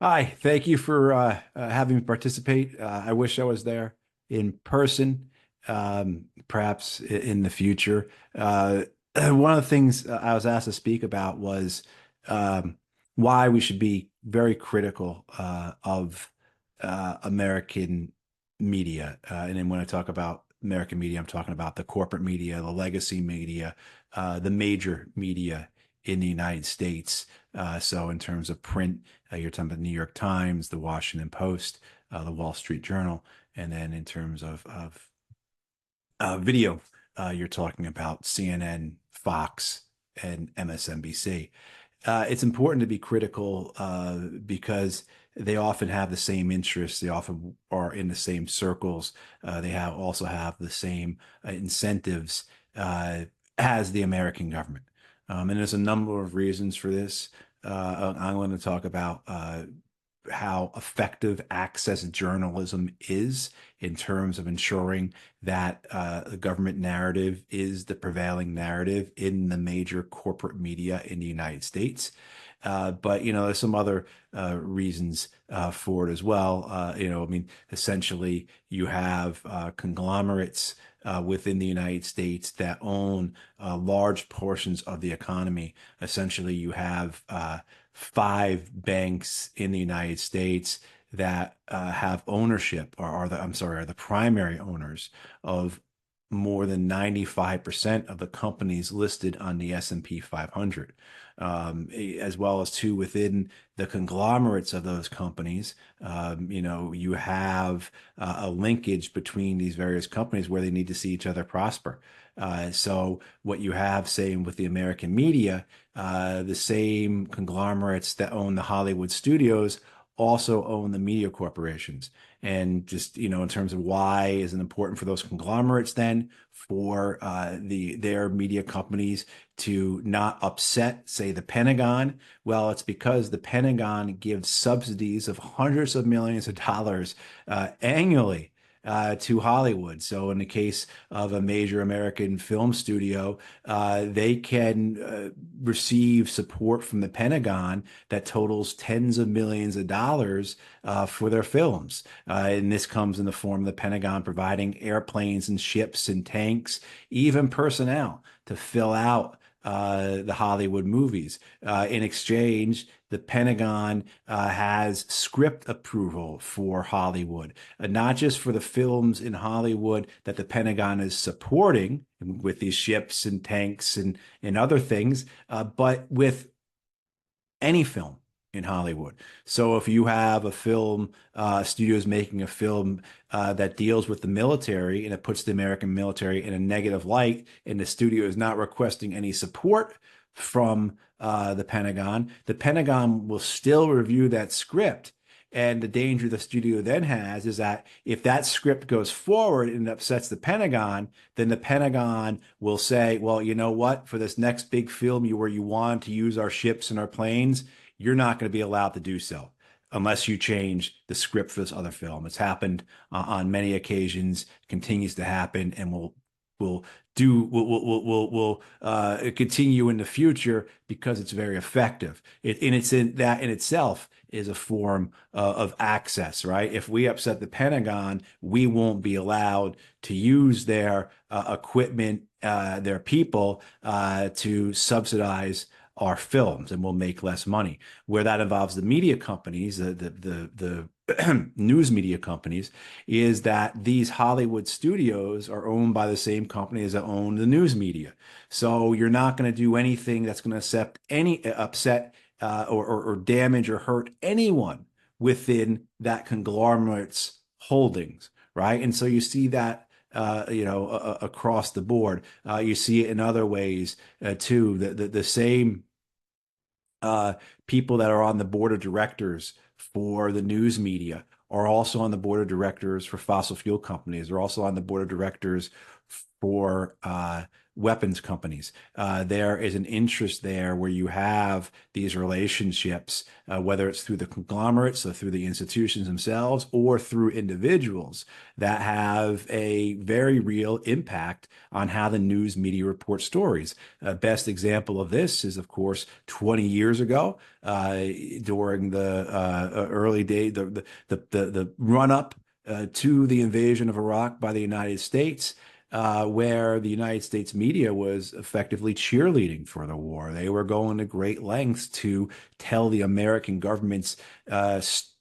Hi, thank you for having me participate. I wish I was there in person, perhaps in the future. One of the things I was asked to speak about was um, why we should be very critical of American media. And then when I talk about American media, I'm talking about the corporate media, the legacy media, the major media in the United States. So in terms of print, you're talking about the New York Times, the Washington Post, the Wall Street Journal, and then in terms of video, you're talking about CNN, Fox, and MSNBC. It's important to be critical because they often have the same interests. They often are in the same circles. They also have the same incentives as the American government. And there's a number of reasons for this. I'm going to talk about how effective access journalism is in terms of ensuring that the government narrative is the prevailing narrative in the major corporate media in the United States. But there's some other reasons for it as well. I mean, essentially, you have conglomerates within the United States that own large portions of the economy. Essentially, you have five banks in the United States that have ownership or are the primary owners of more than 95% of the companies listed on the S&P 500, as well as two within the conglomerates of those companies. You have a linkage between these various companies where they need to see each other prosper. So what you have, saying with the American media, the same conglomerates that own the Hollywood studios also own the media corporations. And just, in terms of why is it important for those conglomerates then for their media companies to not upset, say, the Pentagon? Well, it's because the Pentagon gives subsidies of hundreds of millions of dollars annually to Hollywood. So in the case of a major American film studio, they can receive support from the Pentagon that totals tens of millions of dollars for their films. And this comes in the form of the Pentagon providing airplanes and ships and tanks, even personnel to fill out the Hollywood movies. In exchange, the Pentagon has script approval for Hollywood, not just for the films in Hollywood that the Pentagon is supporting with these ships and tanks and other things, but with any film in Hollywood. So if you have a film, studios making a film that deals with the military and it puts the American military in a negative light, and the studio is not requesting any support from the Pentagon will still review that script. And the danger the studio then has is that if that script goes forward and upsets the Pentagon, then the Pentagon will say, well, you know what? For this next big film where you want to use our ships and our planes, you're not going to be allowed to do so unless you change the script for this other film. It's happened on many occasions, continues to happen, and will continue in the future because it's very effective. It's in that in itself is a form of access, right? If we upset the Pentagon, we won't be allowed to use their equipment, their people, to subsidize our films, and we'll make less money. Where that involves the media companies, the news media companies, is that these Hollywood studios are owned by the same companies that own the news media. So you're not going to do anything that's going to upset or damage or hurt anyone within that conglomerate's holdings, right? And so you see that across the board. You see it in other ways too. The same uh, people that are on the board of directors for the news media are also on the board of directors for fossil fuel companies. They're also on the board of directors for weapons companies. There is an interest there where you have these relationships, whether it's through the conglomerates, so through the institutions themselves, or through individuals that have a very real impact on how the news media report stories. Best example of this is, of course, 20 years ago, during the early day, the run up to the invasion of Iraq by the United States, where the United States media was effectively cheerleading for the war. They were going to great lengths to tell the American government's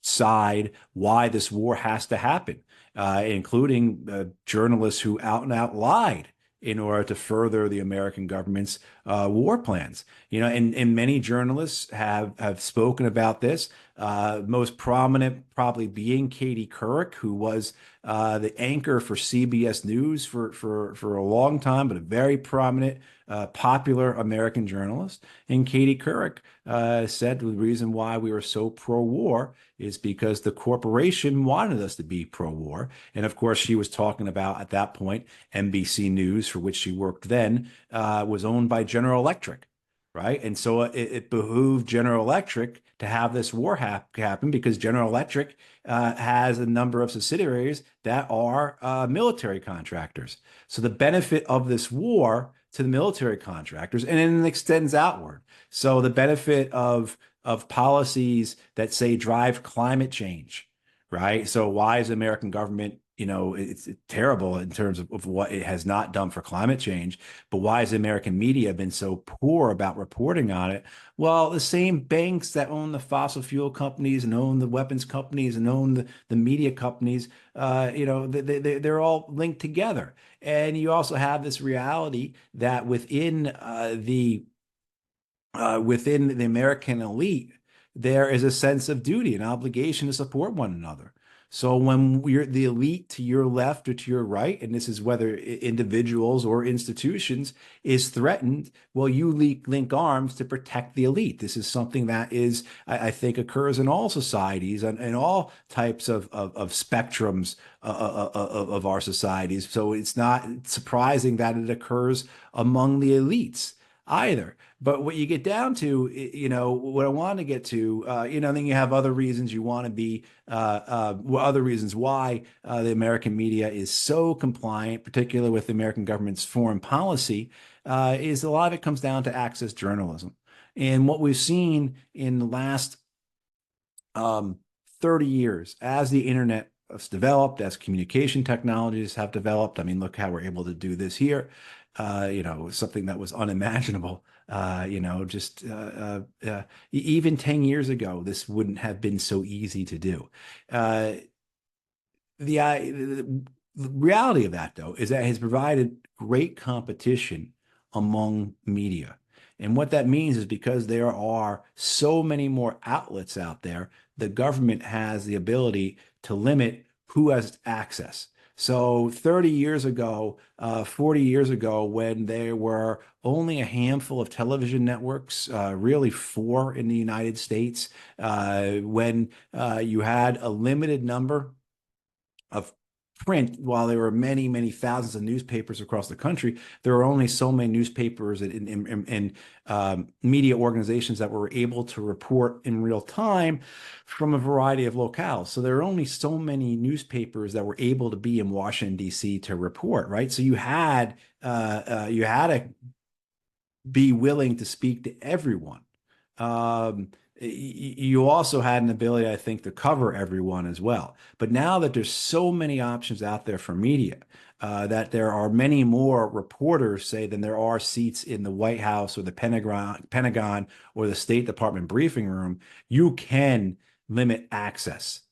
side why this war has to happen, including journalists who out and out lied in order to further the American government's war plans. And many journalists have spoken about this. Most prominent probably being Katie Couric, who was the anchor for CBS News for a long time, but a very prominent, popular American journalist. And Katie Couric said the reason why we were so pro-war is because the corporation wanted us to be pro-war. And of course, she was talking about, at that point, NBC News, for which she worked then, was owned by General Electric, right? And so it behooved General Electric to have this war happen because General Electric has a number of subsidiaries that are military contractors. So the benefit of this war to the military contractors, and then it extends outward. So the benefit of policies that say drive climate change, right? So why is the American government, it's terrible in terms of what it has not done for climate change, but why has the American media been so poor about reporting on it? Well, the same banks that own the fossil fuel companies and own the weapons companies and own the media companies, they're all linked together. And you also have this reality that within the American elite, there is a sense of duty and obligation to support one another. So when you're the elite to your left or to your right, and this is whether individuals or institutions is threatened, well, you link arms to protect the elite. This is something that is, I think, occurs in all societies and all types of spectrums of our societies. So it's not surprising that it occurs among the elites either. But what you get down to, what I want to get to, then you have other reasons you want to be, other reasons why the American media is so compliant, particularly with the American government's foreign policy, is a lot of it comes down to access journalism. And what we've seen in the last 30 years, as the internet has developed, as communication technologies have developed, I mean, look how we're able to do this here. Something that was unimaginable. Even 10 years ago, this wouldn't have been so easy to do. The reality of that, though, is that it has provided great competition among media. And what that means is because there are so many more outlets out there, the government has the ability to limit who has access. So 30 years ago, 40 years ago, when there were only a handful of television networks, really four in the United States, when you had a limited number of print, while there were many, many thousands of newspapers across the country, there were only so many newspapers and media organizations that were able to report in real time from a variety of locales. So there are only so many newspapers that were able to be in Washington, D.C. to report, right? So you had to be willing to speak to everyone. You also had an ability, I think, to cover everyone as well. But now that there's so many options out there for media, that there are many more reporters, say, than there are seats in the White House or the Pentagon or the State Department briefing room, you can limit access.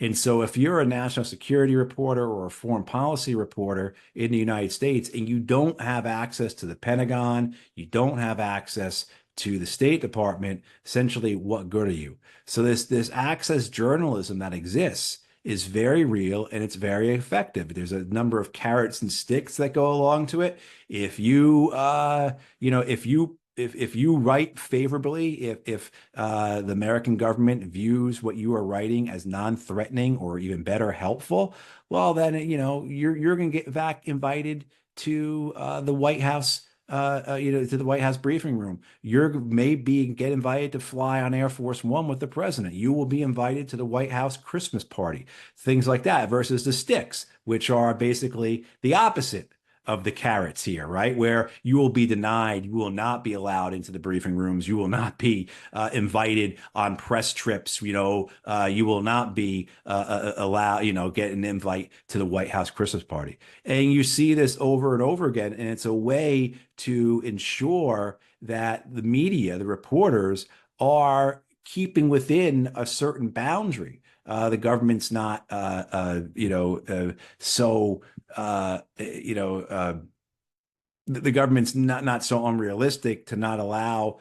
And so if you're a national security reporter or a foreign policy reporter in the United States and you don't have access to the Pentagon, you don't have access to the State Department, essentially, what good are you? So this access journalism that exists is very real and it's very effective. There's a number of carrots and sticks that go along to it. If you if you write favorably, if the American government views what you are writing as non-threatening or even better, helpful, well, then you're going to get back invited to the White House. To the White House briefing room. You're maybe get invited to fly on Air Force One with the president. You will be invited to the White House Christmas party, things like that, versus the sticks, which are basically the opposite of the carrots here, right? Where you will be denied, you will not be allowed into the briefing rooms, you will not be invited on press trips, you will not be allowed, get an invite to the White House Christmas party. And you see this over and over again, and it's a way to ensure that the media, the reporters, are keeping within a certain boundary. The government's not, so the government's not so unrealistic to not allow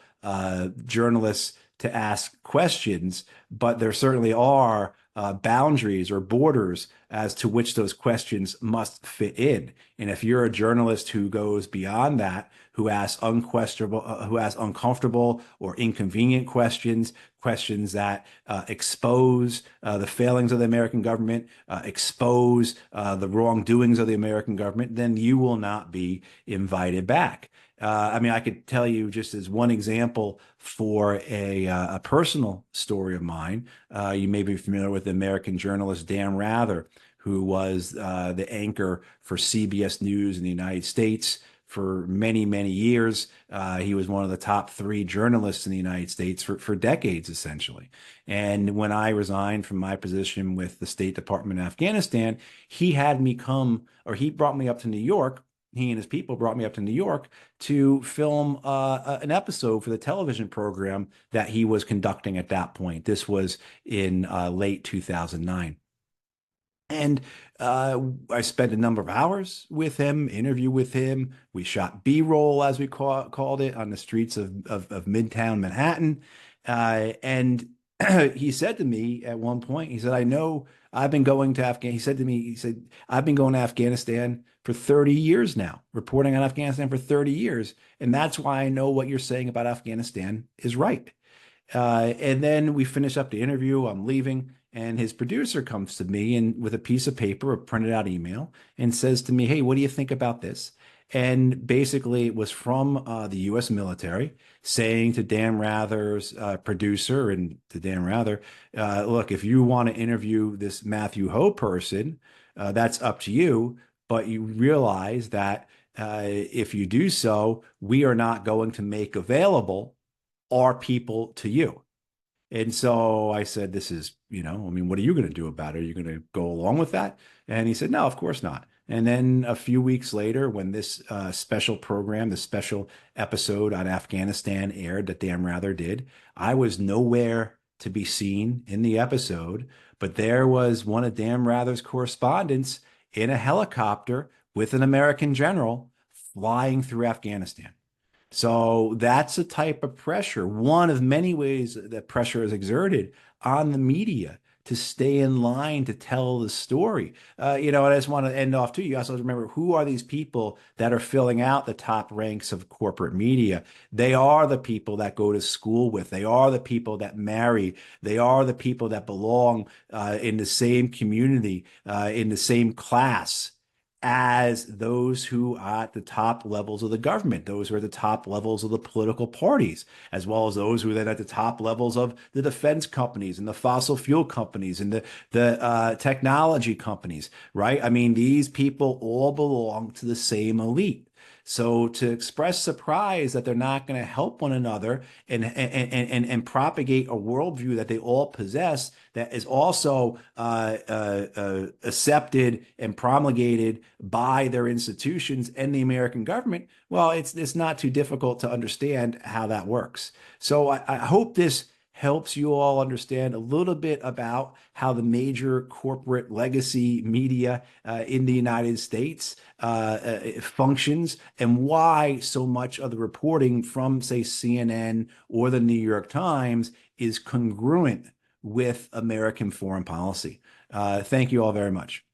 journalists to ask questions, but there certainly are boundaries or borders as to which those questions must fit in. And if you're a journalist who goes beyond that, who asks unquestionable, who asks uncomfortable or inconvenient questions, questions that expose the failings of the American government, expose the wrongdoings of the American government, then you will not be invited back. I mean, I could tell you just as one example for a personal story of mine. You may be familiar with the American journalist Dan Rather, who was the anchor for CBS News in the United States for many, many years. He was one of the top three journalists in the United States for decades, essentially. And when I resigned from my position with the State Department in Afghanistan, he had me come, or he brought me up to New York. He and his people brought me up to New York to film an episode for the television program that he was conducting at that point. This was in late 2009. And I spent a number of hours with him, interview with him. We shot B-roll, as we called it, on the streets of Midtown Manhattan. And he said to me at one point, he said, I know I've been going to Afghanistan. He said to me, he said, I've been going to Afghanistan for 30 years now, reporting on Afghanistan for 30 years. And that's why I know what you're saying about Afghanistan is right. And then we finish up the interview. I'm leaving. And his producer comes to me and with a piece of paper, a printed out email, and says to me, hey, what do you think about this? And basically, it was from the U.S. military saying to Dan Rather's producer and to Dan Rather, look, if you want to interview this Matthew Ho person, that's up to you. But you realize that if you do so, we are not going to make available our people to you. And so I said, this is, I mean, what are you going to do about it? Are you going to go along with that? And he said, no, of course not. And then a few weeks later, when this special program, the special episode on Afghanistan aired that Dan Rather did, I was nowhere to be seen in the episode, but there was one of Dan Rather's correspondents in a helicopter with an American general flying through Afghanistan. So that's a type of pressure, one of many ways that pressure is exerted on the media to stay in line to tell the story. And I just want to end off too. You also have to remember, who are these people that are filling out the top ranks of corporate media? They are the people that go to school with. They are the people that marry. They are the people that belong in the same community, in the same class as those who are at the top levels of the government, those who are at the top levels of the political parties, as well as those who are then at the top levels of the defense companies and the fossil fuel companies and the technology companies, right? I mean, these people all belong to the same elite. So to express surprise that they're not going to help one another and propagate a worldview that they all possess that is also accepted and promulgated by their institutions and the American government, well, it's not too difficult to understand how that works. So I hope this helps you all understand a little bit about how the major corporate legacy media in the United States functions and why so much of the reporting from, say, CNN or the New York Times is congruent with American foreign policy. Thank you all very much.